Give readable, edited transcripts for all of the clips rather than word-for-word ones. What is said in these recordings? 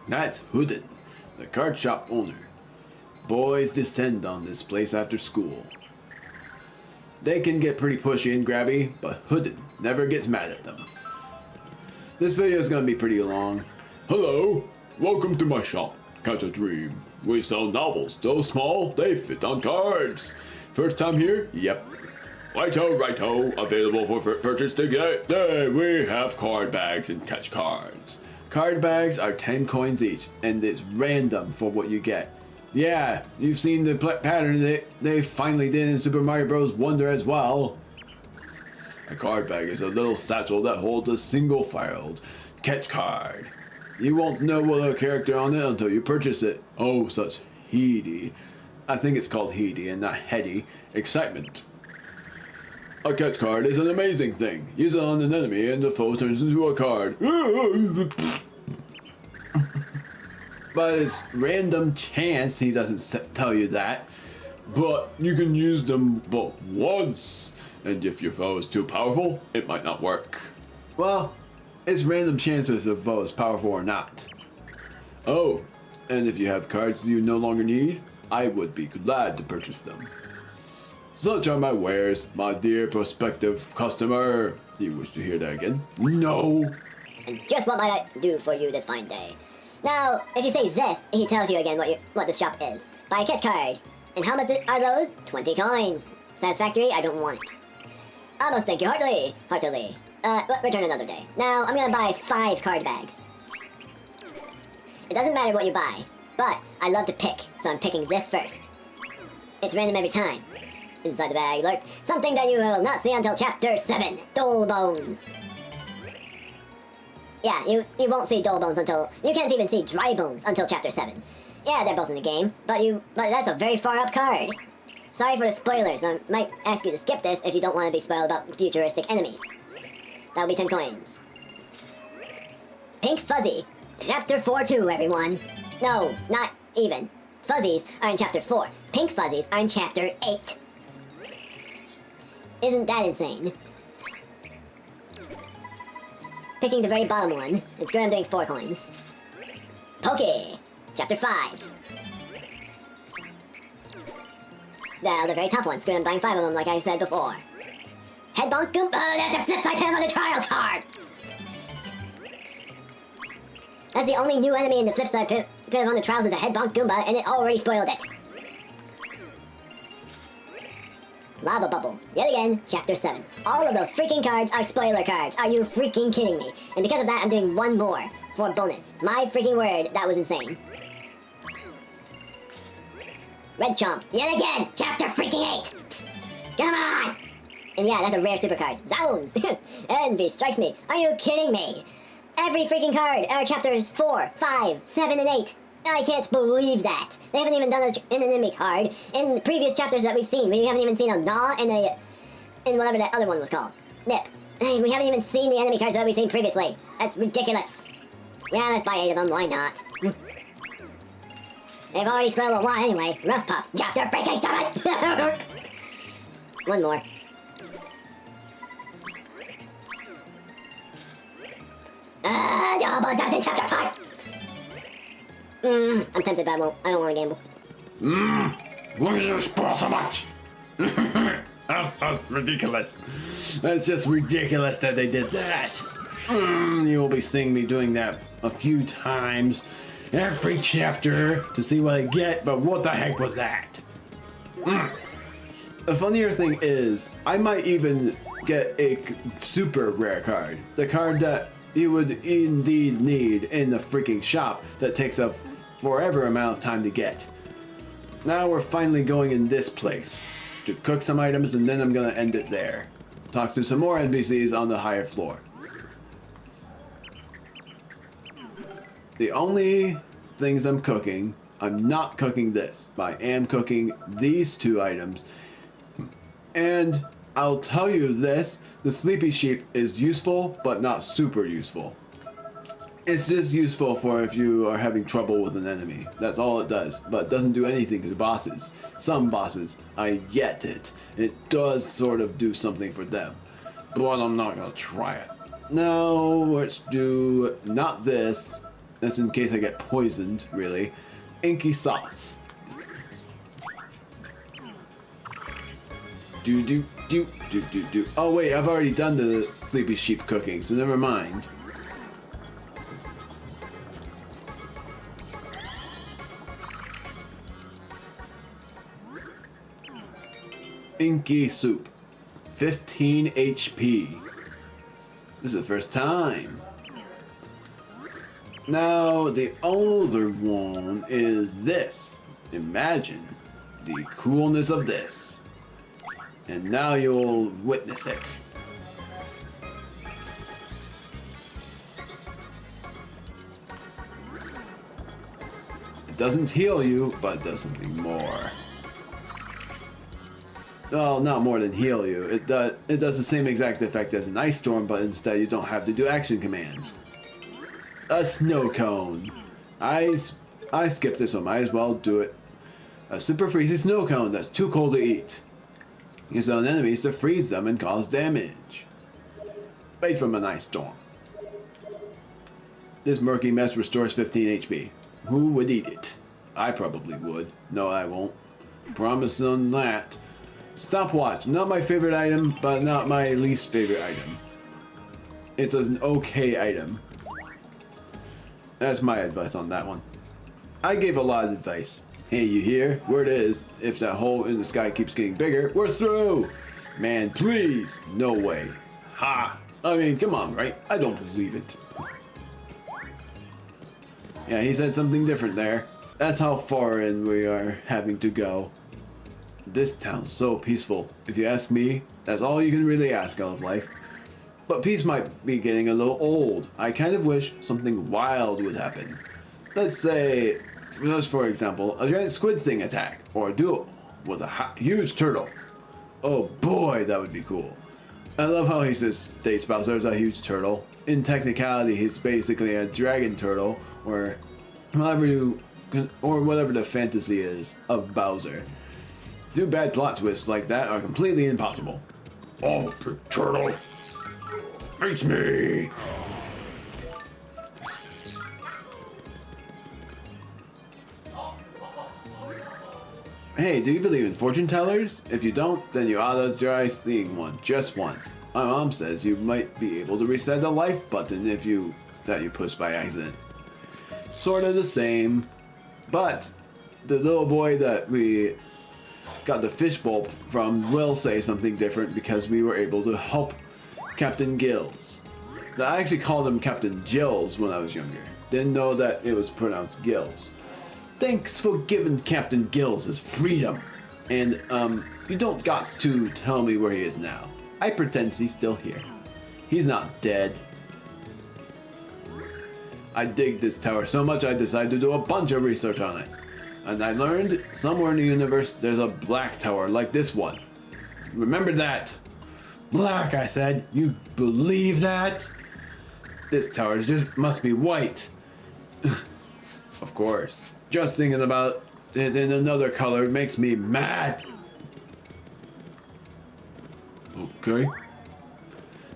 That's Hooded, the card shop owner. Boys descend on this place after school. They can get pretty pushy and grabby, but Hooded never gets mad at them. This video is going to be pretty long. Hello, welcome to my shop, Catch a Dream. We sell novels so small they fit on cards. First time here? Yep. Righto, available for purchase today. We have card bags and catch cards. Card bags are 10 coins each, and it's random for what you get. Yeah, you've seen the pattern they finally did in Super Mario Bros. Wonder as well. A card bag is a little satchel that holds a single-filed catch card. You won't know what other character on it until you purchase it. Oh, such heady. I think it's called heady and not heady excitement. A catch card is an amazing thing. Use it on an enemy and the foe turns into a card. But it's random chance he doesn't tell you that. But you can use them but once. And if your foe is too powerful, it might not work. Well, it's random chance if the foe is powerful or not. Oh, and if you have cards you no longer need, I would be glad to purchase them. Such are my wares, my dear prospective customer. Do you wish to hear that again? No. And just what might I do for you this fine day? Now, if you say this, he tells you again what the shop is. Buy a catch card. And how much are those? 20 coins. Satisfactory? I don't want it. Almost thank you heartily. Return another day. Now, I'm gonna buy 5 card bags. It doesn't matter what you buy, but I love to pick, so I'm picking this first. It's random every time. Inside the bag lurk something that you will not see until Chapter 7, Dole Bones. Yeah, you won't see Dole Bones until... You can't even see Dry Bones until Chapter 7. Yeah, they're both in the game, but that's a very far up card. Sorry for the spoilers, I might ask you to skip this if you don't want to be spoiled about futuristic enemies. That'll be 10 coins. Pink Fuzzy. Chapter 4-2, everyone. No, not even. Fuzzies are in Chapter 4. Pink Fuzzies are in Chapter 8. Isn't that insane? Picking the very bottom one. It's good I'm doing 4 coins. Pokey. Chapter 5. The very top one. Screw I'm buying 5 of them like I said before. Head bonk goomba. That's the flip side to him on the trials card. That's the only new enemy in the flip side pit on the trials is a head bonk goomba, and it already spoiled it. Lava Bubble. Yet again, Chapter 7. All of those freaking cards are spoiler cards. Are you freaking kidding me? And because of that, I'm doing 1 more for bonus. My freaking word, that was insane. Red Chomp. Yet again, Chapter freaking 8. Come on! And yeah, that's a rare super card. Zounds! Envy strikes me. Are you kidding me? Every freaking card are Chapters 4, 5, 7, and 8. I can't believe that. They haven't even done an enemy card in the previous chapters that we've seen. We haven't even seen a Gnaw and whatever that other one was called. Nip. We haven't even seen the enemy cards that we've seen previously. That's ridiculous. Yeah, let's buy 8 of them. Why not? They've already spoiled a lot anyway. Rough Puff. Chapter freaking 7! 1 more. Almost that's in Chapter 5! I'm tempted, but I don't want to gamble. Why did you spoil so much? That's ridiculous. That's just ridiculous that they did that. You'll be seeing me doing that a few times every chapter to see what I get, but what the heck was that? The funnier thing is, I might even get a super rare card. The card that you would indeed need in the freaking shop that takes a forever amount of time to get. Now we're finally going in this place to cook some items, and then I'm gonna end it there. Talk to some more NPCs on the higher floor. The only things I'm cooking, I'm not cooking this, but I am cooking these 2 items. And I'll tell you this, the Sleepy Sheep is useful, but not super useful. It's just useful for if you are having trouble with an enemy. That's all it does, but it doesn't do anything to the bosses. Some bosses, I get it. It does sort of do something for them, but I'm not gonna try it. Now, let's do not this, That's in case I get poisoned, really. Inky sauce. Do. Oh wait, I've already done the sleepy sheep cooking, so never mind. Inky soup. 15 HP. This is the first time. Now, the older one is this. Imagine the coolness of this. And now you'll witness it. It doesn't heal you, but it does something more. Well, not more than heal you. It does the same exact effect as an ice storm, but instead you don't have to do action commands. A snow cone. I skipped this one, might as well do it. A super freezy snow cone that's too cold to eat. Use on enemies to freeze them and cause damage. Made from an ice storm. This murky mess restores 15 HP. Who would eat it? I probably would. No, I won't. Promise on that. Stopwatch. Not my favorite item, but not my least favorite item. It's an okay item. That's my advice on that one. I gave a lot of advice. Hey, you hear? Word is, if that hole in the sky keeps getting bigger, we're through! Man, please! No way. Ha! I mean, come on, right? I don't believe it. Yeah, he said something different there. That's how far in we are having to go. This town's so peaceful. If you ask me, that's all you can really ask out of life. But peace might be getting a little old. I kind of wish something wild would happen. Let's say, just for example, a giant squid thing attack, or a duel with a huge turtle. Oh boy, that would be cool. I love how he says states Bowser's a huge turtle. In technicality, he's basically a dragon turtle, or whatever the fantasy is of Bowser. Two bad plot twists like that are completely impossible. Oh, big turtle. Face me. Hey, do you believe in fortune tellers? If you don't, then you ought to try seeing one just once. My mom says you might be able to reset the life button if you push by accident. Sort of the same, but the little boy that we got the fishbowl from will say something different because we were able to help Captain Gills. I actually called him Captain Gills when I was younger. Didn't know that it was pronounced Gills. Thanks for giving Captain Gills his freedom. And, you don't got to tell me where he is now. I pretend he's still here. He's not dead. I dig this tower so much I decided to do a bunch of research on it. And I learned somewhere in the universe there's a black tower like this one. Remember that? Black, I said. You believe that? This tower just must be white. Of course. Just thinking about it in another color makes me mad. Okay.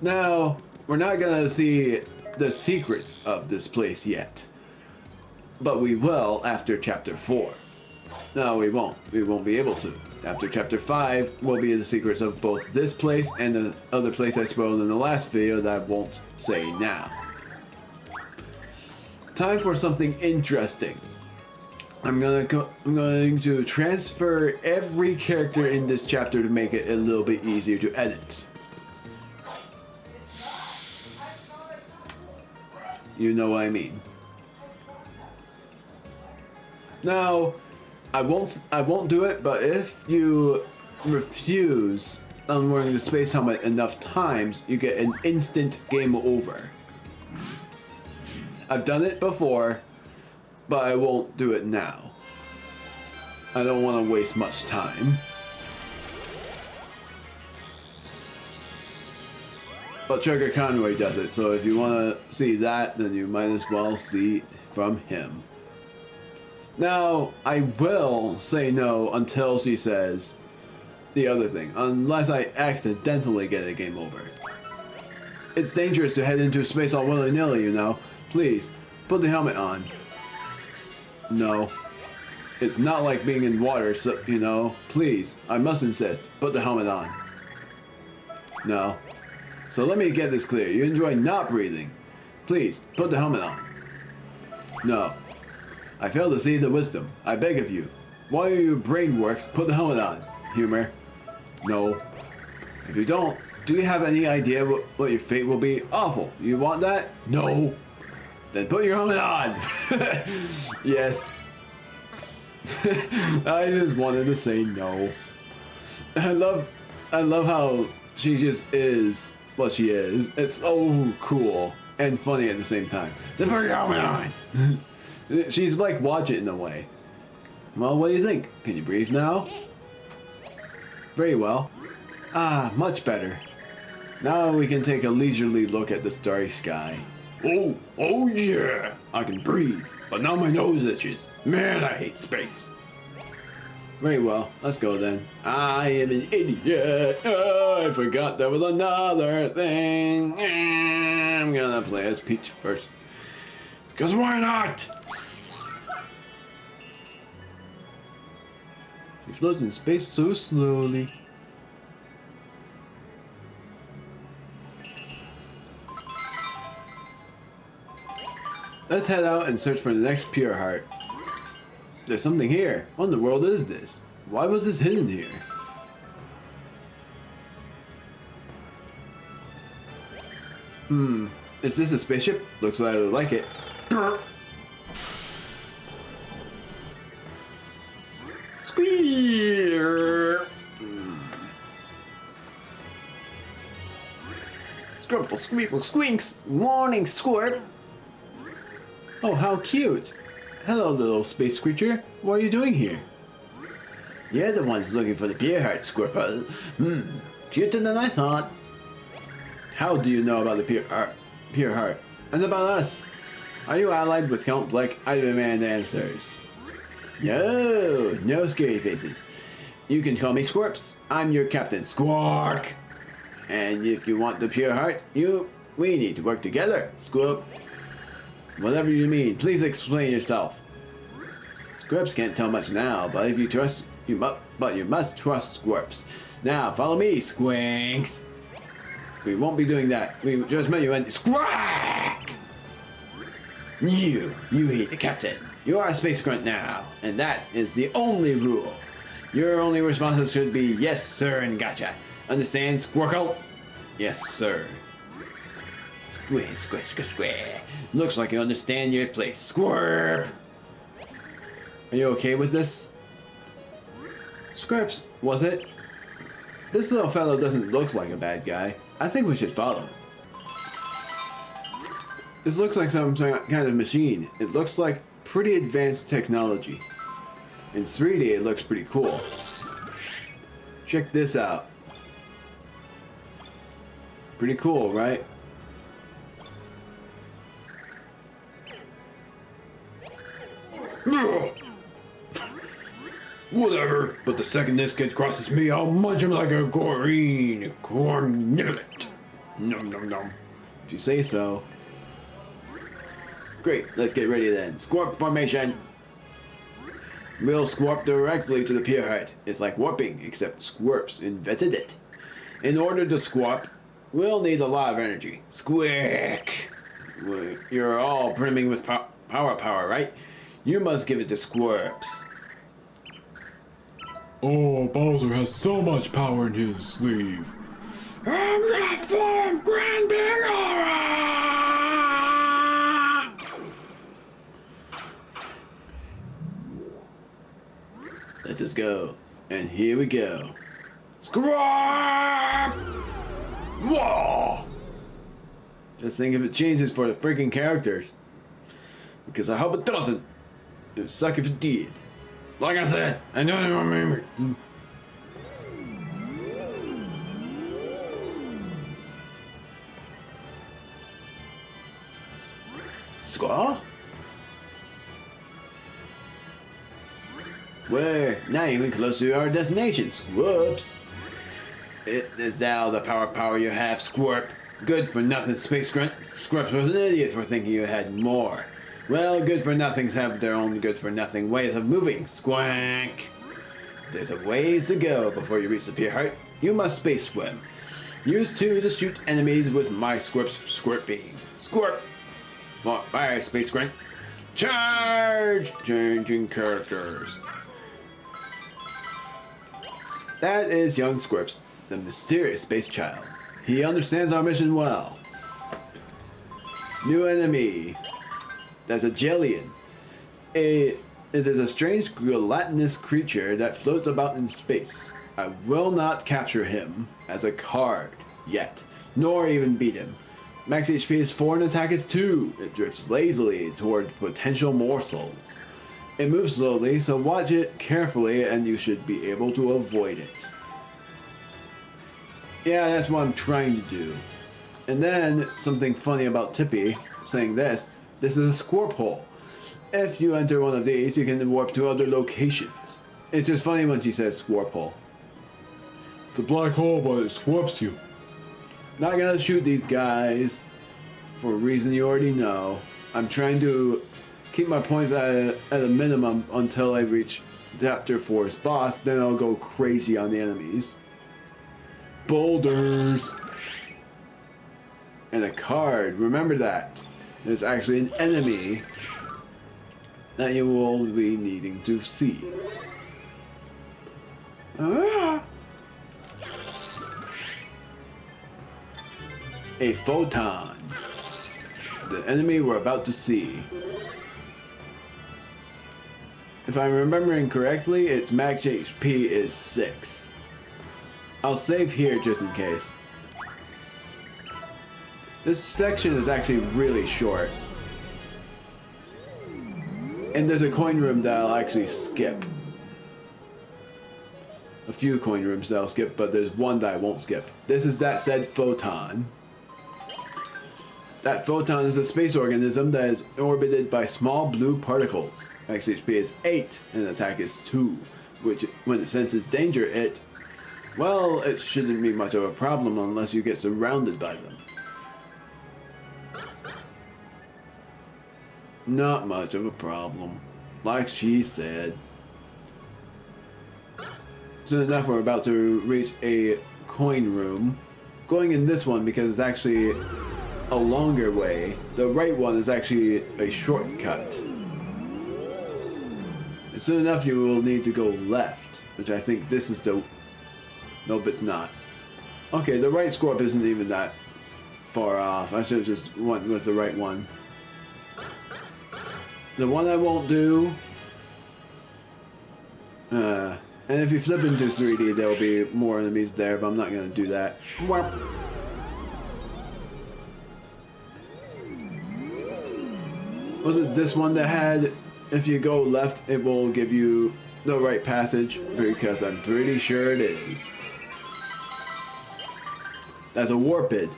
Now, we're not gonna see the secrets of this place yet. But we will after chapter 4. No, we won't. We won't be able to. After chapter 5 will be the secrets of both this place and the other place I spoiled in the last video that I won't say now. Time for something interesting. I'm going to transfer every character in this chapter to make it a little bit easier to edit. You know what I mean. Now, I won't do it, but if you refuse on wearing the space helmet enough times, you get an instant game over. I've done it before, but I won't do it now. I don't want to waste much time. But Trigger Conway does it, so if you want to see that, then you might as well see it from him. Now, I will say no until she says the other thing, unless I accidentally get a game over. It's dangerous to head into space all willy-nilly, you know. Please, put the helmet on. No. It's not like being in water, so, you know. Please, I must insist. Put the helmet on. No. So let me get this clear. You enjoy not breathing. Please, put the helmet on. No. I fail to see the wisdom. I beg of you. While your brain works, put the helmet on. Humor. No. If you don't, do you have any idea what your fate will be? Awful. You want that? No. Then put your helmet on. Yes. I just wanted to say no. I love how she just is what she is. It's so cool and funny at the same time. Then put your helmet on. She's like watch it in a way. Well, what do you think? Can you breathe now? Very well. Ah, much better. Now we can take a leisurely look at the starry sky. Oh yeah, I can breathe, but now my nose itches. Man, I hate space. Very well, let's go then. I am an idiot. Oh, I forgot there was another thing. I'm gonna play as Peach first. Because why not? She floats in space so slowly. Let's head out and search for the next pure heart. There's something here. What in the world is this? Why was this hidden here? Is this a spaceship? Looks like it. Squeer. Scrumple, squeeple, squinks. Morning, Squirt. Oh, how cute. Hello, little space creature. What are you doing here? You're the ones looking for the pure heart, Squirtle. Cuter than I thought. How do you know about the pure heart? And about us? Are you allied with Count Black? I demand answers. No scary faces. You can call me Squirps. I'm your captain, Squark. And if you want the pure heart, we need to work together, Squirp. Whatever you mean, please explain yourself. Squirps can't tell much now, but if you trust, you must trust Squirps. Now, follow me, Squinks. We won't be doing that. We just met you and Squawk! You hate the captain. You are a space grunt now, and that is the only rule. Your only responses should be yes, sir, and gotcha. Understand, Squirkle? Yes, sir. Squish, squish, squish, squish. Looks like you understand your place. Squirp! Are you okay with this? Squirps, was it? This little fellow doesn't look like a bad guy. I think we should follow. This looks like some kind of machine. It looks like pretty advanced technology. In 3D, it looks pretty cool. Check this out. Pretty cool, right? Whatever, but the second this kid crosses me, I'll munch him like a green corn niblet. Nom nom nom. If you say so. Great, let's get ready then. Squarp formation. We'll squarp directly to the pure heart. It's like warping, except Squirps invented it. In order to squarp, we'll need a lot of energy. Squick! You're all brimming with power, right? You must give it to Squirps. Oh, Bowser has so much power in his sleeve. Let us go. And here we go. Squawk! Whoa! Just think if it changes for the freaking characters. Because I hope it doesn't. It would suck if it did. Like I said, I don't remember. Squaw? We're not even close to our destinations. Whoops. It is thou the power you have, Squirp. Good for nothing, Space Grunt. Squirp was an idiot for thinking you had more. Well, good for nothings have their own good for nothing ways of moving. Squank! There's a ways to go before you reach the pier height. You must space swim. Use 2 to shoot enemies with my Squirp's squirt beam. Squirt! Alright, Space Grunt. Charge! Changing characters. That is young Squirps, the mysterious space child. He understands our mission well. New enemy. That's a Jellian. It is a strange gelatinous creature that floats about in space. I will not capture him as a card yet, nor even beat him. Max HP is 4 and attack is 2. It drifts lazily toward potential morsels. It moves slowly, so watch it carefully and you should be able to avoid it. Yeah, that's what I'm trying to do. And then, something funny about Tippy saying this is a squirp hole. If you enter one of these, you can warp to other locations. It's just funny when she says squirp hole. It's a black hole, but it swarps you. Not gonna shoot these guys for a reason you already know. I'm trying to keep my points at a minimum until I reach Chapter 4's boss, then I'll go crazy on the enemies. Boulders! And a card, remember that. There's actually an enemy that you will be needing to see. A photon. The enemy we're about to see. If I'm remembering correctly, its max HP is 6. I'll save here just in case. This section is actually really short. And there's a coin room that I'll actually skip. A few coin rooms that I'll skip, but there's one that I won't skip. This is that said photon. That photon is a space organism that is orbited by small blue particles. Max HP is 8 and attack is 2, which when it senses danger, it shouldn't be much of a problem unless you get surrounded by them. Not much of a problem, like she said. Soon enough, we're about to reach a coin room. Going in this one because it's actually a longer way. The right one is actually a shortcut. And soon enough, you will need to go left, which I think this is the... Nope, it's not. Okay, the right scorp isn't even that far off. I should have just went with the right one. The one I won't do... and if you flip into 3D, there'll be more enemies there, but I'm not going to do that. Was it this one that had, if you go left, it will give you the right passage? Because I'm pretty sure it is. That's a Warpid,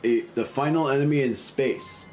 the final enemy in space,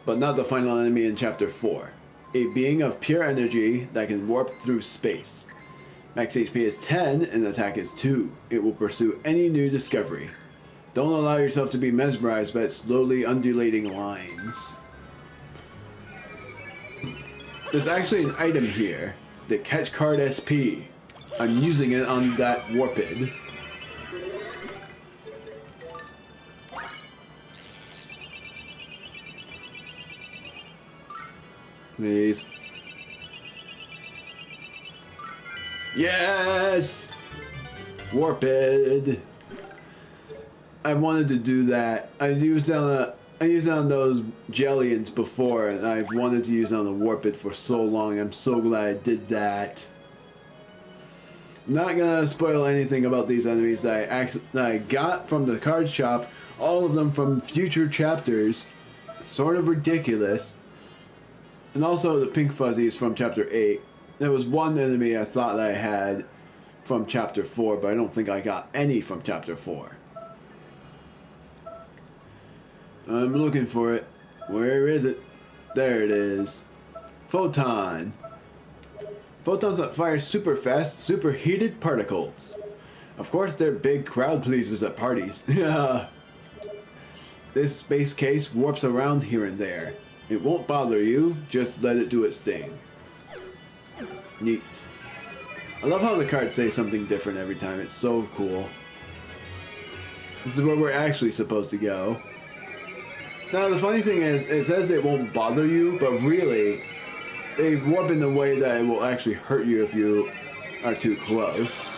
but not the final enemy in Chapter 4. A being of pure energy that can warp through space. Max HP is 10 and attack is 2. It will pursue any new discovery. Don't allow yourself to be mesmerized by its slowly undulating lines. There's actually an item here, the Catch Card SP. I'm using it on that Warpid. Please. Yes! Warpid. I wanted to do that. I used it on those Jellians before, and I've wanted to use it on the Warpid for so long. I'm so glad I did that. I'm not gonna spoil anything about these enemies that I got from the card shop. All of them from future chapters. Sort of ridiculous. And also the pink fuzzies from Chapter 8. There was one enemy I thought I had from Chapter 4, but I don't think I got any from Chapter 4. I'm looking for it. Where is it? There it is. Photon. Photons that fire super fast, superheated particles. Of course, they're big crowd pleasers at parties. Yeah. This space case warps around here and there. It won't bother you, just let it do its thing. Neat. I love how the cards say something different every time. It's so cool. This is where we're actually supposed to go. Now, the funny thing is, it says it won't bother you, but really, they warp in a way that it will actually hurt you if you are too close.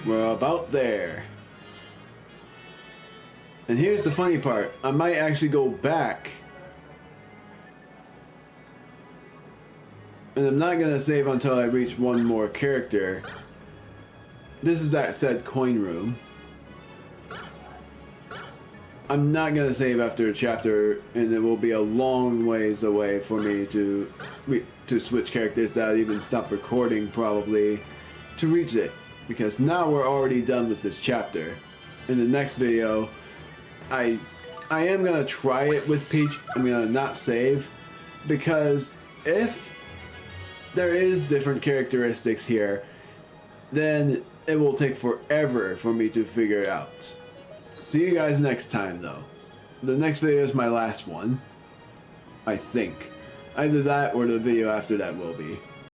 We're about there. And here's the funny part. I might actually go back. And I'm not gonna save until I reach one more character. This is that said coin room. I'm not gonna save after a chapter, and it will be a long ways away for me to switch characters. That I'll even stop recording probably to reach it, because now we're already done with this chapter. In the next video, I am gonna try it with Peach. I'm gonna not save, because if there is different characteristics here, then it will take forever for me to figure it out. See you guys next time, though. The next video is my last one, I think. Either that or the video after that will be.